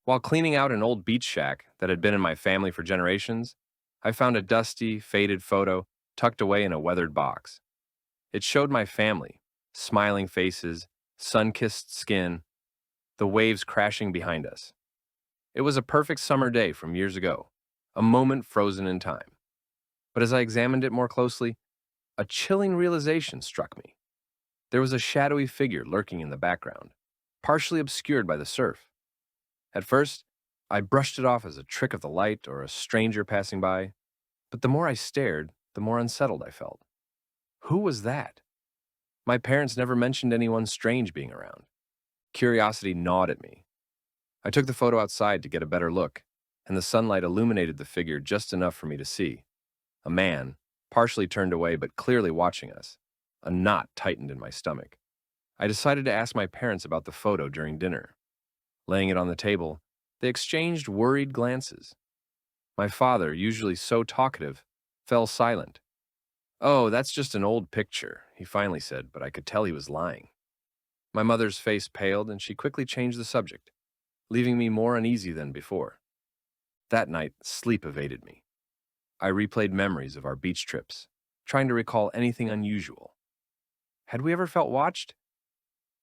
While cleaning out an old beach shack that had been in my family for generations, I found a dusty, faded photo tucked away in a weathered box. It showed my family, smiling faces, sun-kissed skin, the waves crashing behind us. It was a perfect summer day from years ago, a moment frozen in time. But as I examined it more closely, a chilling realization struck me. There was a shadowy figure lurking in the background, partially obscured by the surf. At first, I brushed it off as a trick of the light or a stranger passing by, but the more I stared, the more unsettled I felt. Who was that? My parents never mentioned anyone strange being around. Curiosity gnawed at me. I took the photo outside to get a better look, and the sunlight illuminated the figure just enough for me to see. A man, partially turned away but clearly watching us. A knot tightened in my stomach. I decided to ask my parents about the photo during dinner. Laying it on the table, they exchanged worried glances. My father, usually so talkative, fell silent. "Oh, that's just an old picture," he finally said, but I could tell he was lying. My mother's face paled, and she quickly changed the subject, leaving me more uneasy than before. That night, sleep evaded me. I replayed memories of our beach trips, trying to recall anything unusual. Had we ever felt watched?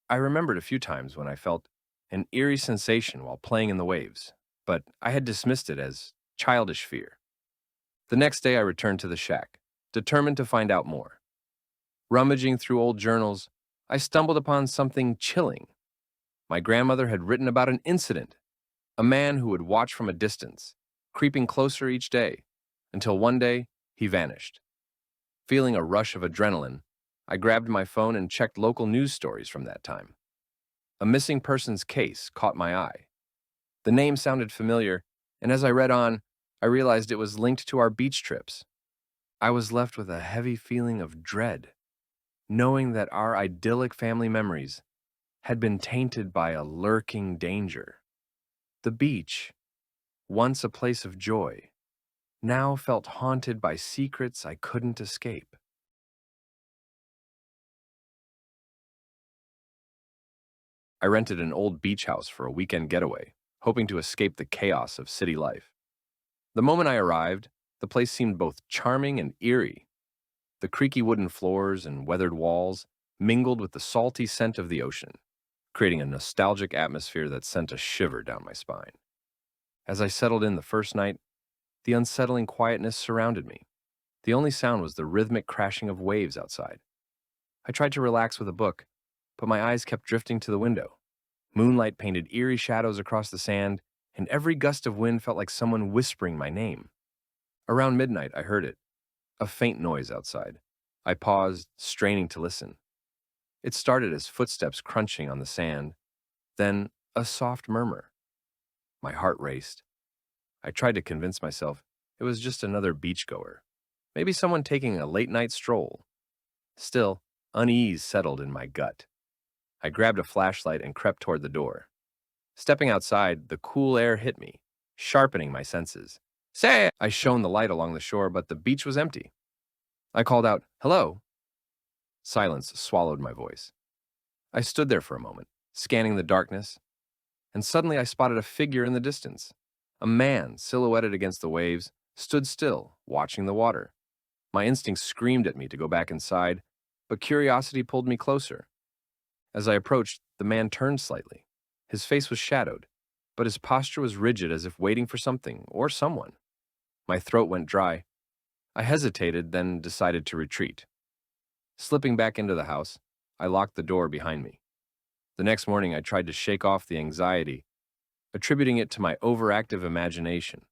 I remembered a few times when I felt an eerie sensation while playing in the waves, but I had dismissed it as childish fear. The next day I returned to the shack, determined to find out more. Rummaging through old journals, I stumbled upon something chilling. My grandmother had written about an incident, a man who would watch from a distance, creeping closer each day, until one day he vanished. Feeling a rush of adrenaline, I grabbed my phone and checked local news stories from that time. A missing persons case caught my eye. The name sounded familiar, and as I read on, I realized it was linked to our beach trips. I was left with a heavy feeling of dread, knowing that our idyllic family memories had been tainted by a lurking danger. The beach, once a place of joy, now felt haunted by secrets I couldn't escape. I rented an old beach house for a weekend getaway, hoping to escape the chaos of city life. The moment I arrived, the place seemed both charming and eerie. The creaky wooden floors and weathered walls mingled with the salty scent of the ocean, creating a nostalgic atmosphere that sent a shiver down my spine. As I settled in the first night, the unsettling quietness surrounded me. The only sound was the rhythmic crashing of waves outside. I tried to relax with a book, but my eyes kept drifting to the window. Moonlight painted eerie shadows across the sand, and every gust of wind felt like someone whispering my name. Around midnight, I heard it, a faint noise outside. I paused, straining to listen. It started as footsteps crunching on the sand, then a soft murmur. My heart raced. I tried to convince myself it was just another beachgoer, maybe someone taking a late-night stroll. Still, unease settled in my gut. I grabbed a flashlight and crept toward the door. Stepping outside, the cool air hit me, sharpening my senses. "Say!" I shone the light along the shore, but the beach was empty. I called out, "Hello?" Silence swallowed my voice. I stood there for a moment, scanning the darkness, and suddenly I spotted a figure in the distance. A man, silhouetted against the waves, stood still, watching the water. My instincts screamed at me to go back inside, but curiosity pulled me closer. As I approached, the man turned slightly. His face was shadowed, but his posture was rigid as if waiting for something or someone. My throat went dry. I hesitated, then decided to retreat. Slipping back into the house, I locked the door behind me. The next morning, I tried to shake off the anxiety, attributing it to my overactive imagination.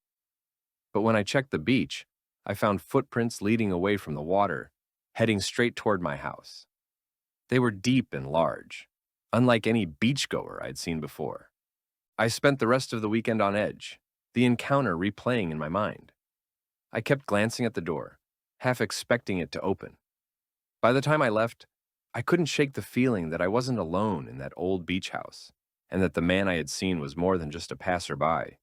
But when I checked the beach, I found footprints leading away from the water, heading straight toward my house. They were deep and large, unlike any beachgoer I'd seen before. I spent the rest of the weekend on edge, the encounter replaying in my mind. I kept glancing at the door, half expecting it to open. By the time I left, I couldn't shake the feeling that I wasn't alone in that old beach house, and that the man I had seen was more than just a passerby.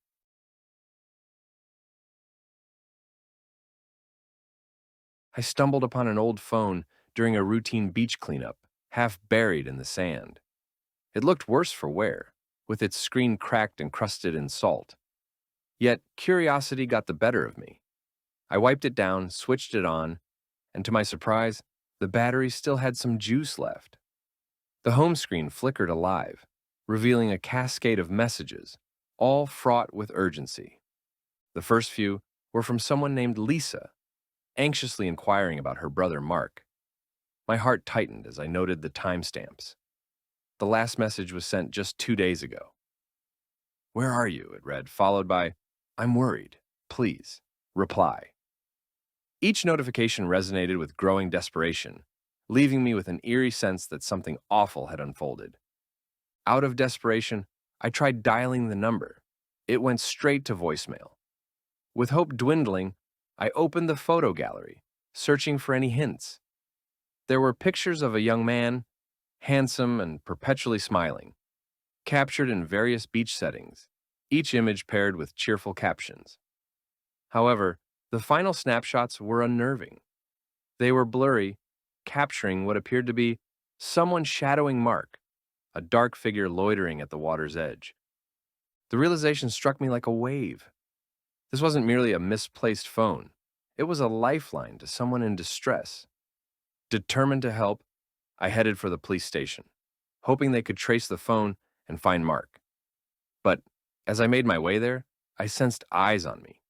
I stumbled upon an old phone during a routine beach cleanup, half buried in the sand. It looked worse for wear, with its screen cracked and crusted in salt. Yet curiosity got the better of me. I wiped it down, switched it on, and to my surprise, the battery still had some juice left. The home screen flickered alive, revealing a cascade of messages, all fraught with urgency. The first few were from someone named Lisa, anxiously inquiring about her brother Mark. My heart tightened as I noted the timestamps. The last message was sent just 2 days ago. "Where are you?" it read, followed by, "I'm worried. Please, reply." Each notification resonated with growing desperation, leaving me with an eerie sense that something awful had unfolded. Out of desperation, I tried dialing the number. It went straight to voicemail. With hope dwindling, I opened the photo gallery, searching for any hints. There were pictures of a young man, handsome and perpetually smiling, captured in various beach settings, each image paired with cheerful captions. However, the final snapshots were unnerving. They were blurry, capturing what appeared to be someone shadowing Mark, a dark figure loitering at the water's edge. The realization struck me like a wave. This wasn't merely a misplaced phone. It was a lifeline to someone in distress. Determined to help, I headed for the police station, hoping they could trace the phone and find Mark. But as I made my way there, I sensed eyes on me.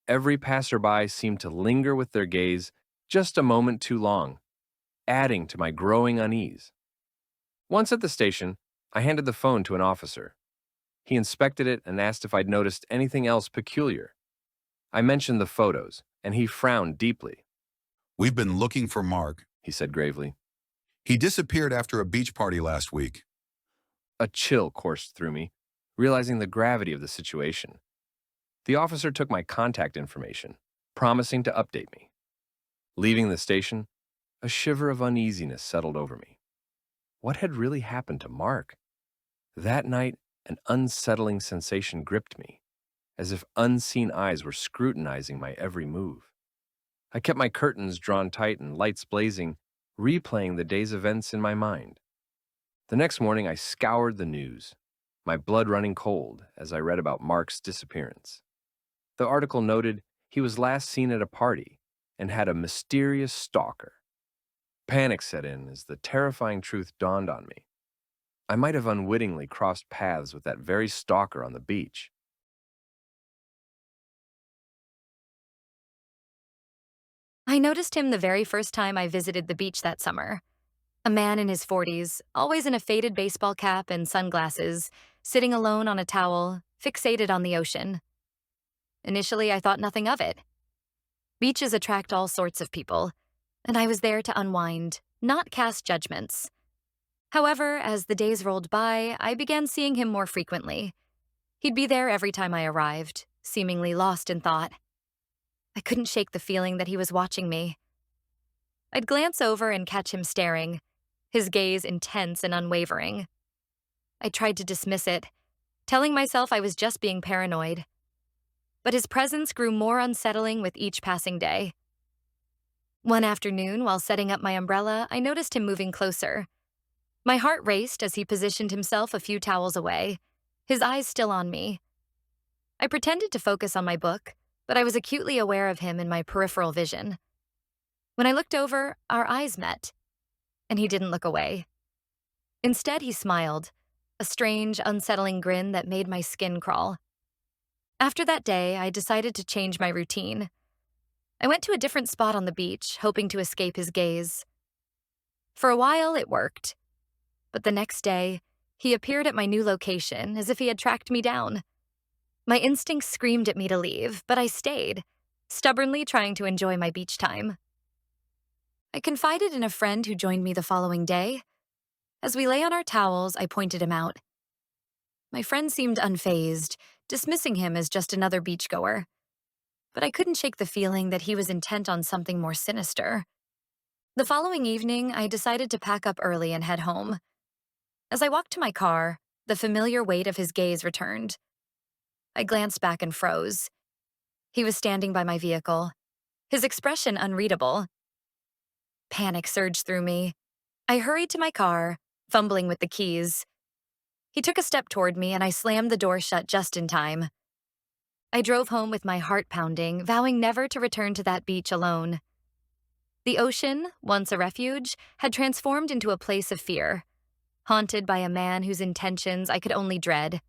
Every passerby seemed to linger with their gaze just a moment too long, adding to my growing unease. Once at the station, I handed the phone to an officer. He inspected it and asked if I'd noticed anything else peculiar. I mentioned the photos, and he frowned deeply. "We've been looking for Mark," He said gravely. "He disappeared after a beach party last week." A chill coursed through me, realizing the gravity of the situation. The officer took my contact information, promising to update me. Leaving the station, a shiver of uneasiness settled over me. What had really happened to Mark? That night, an unsettling sensation gripped me, as if unseen eyes were scrutinizing my every move. I kept my curtains drawn tight and lights blazing, replaying the day's events in my mind. The next morning, I scoured the news, my blood running cold as I read about Mark's disappearance. The article noted he was last seen at a party and had a mysterious stalker. Panic set in as the terrifying truth dawned on me. I might have unwittingly crossed paths with that very stalker on the beach. I noticed him the very first time I visited the beach that summer. A man in his 40s, always in a faded baseball cap and sunglasses, sitting alone on a towel, fixated on the ocean. Initially, I thought nothing of it. Beaches attract all sorts of people, and I was there to unwind, not cast judgments. However, as the days rolled by, I began seeing him more frequently. He'd be there every time I arrived, seemingly lost in thought. I couldn't shake the feeling that he was watching me. I'd glance over and catch him staring, his gaze intense and unwavering. I tried to dismiss it, telling myself I was just being paranoid. But his presence grew more unsettling with each passing day. One afternoon, while setting up my umbrella, I noticed him moving closer. My heart raced as he positioned himself a few towels away, his eyes still on me. I pretended to focus on my book, but I was acutely aware of him in my peripheral vision. When I looked over, our eyes met, and he didn't look away. Instead, he smiled, a strange, unsettling grin that made my skin crawl. After that day, I decided to change my routine. I went to a different spot on the beach, hoping to escape his gaze. For a while, it worked. But the next day, he appeared at my new location as if he had tracked me down. My instincts screamed at me to leave, but I stayed, stubbornly trying to enjoy my beach time. I confided in a friend who joined me the following day. As we lay on our towels, I pointed him out. My friend seemed unfazed, dismissing him as just another beachgoer. But I couldn't shake the feeling that he was intent on something more sinister. The following evening, I decided to pack up early and head home. As I walked to my car, the familiar weight of his gaze returned. I glanced back and froze. He was standing by my vehicle, his expression unreadable. Panic surged through me. I hurried to my car, fumbling with the keys. He took a step toward me, and I slammed the door shut just in time. I drove home with my heart pounding, vowing never to return to that beach alone. The ocean, once a refuge, had transformed into a place of fear, haunted by a man whose intentions I could only dread.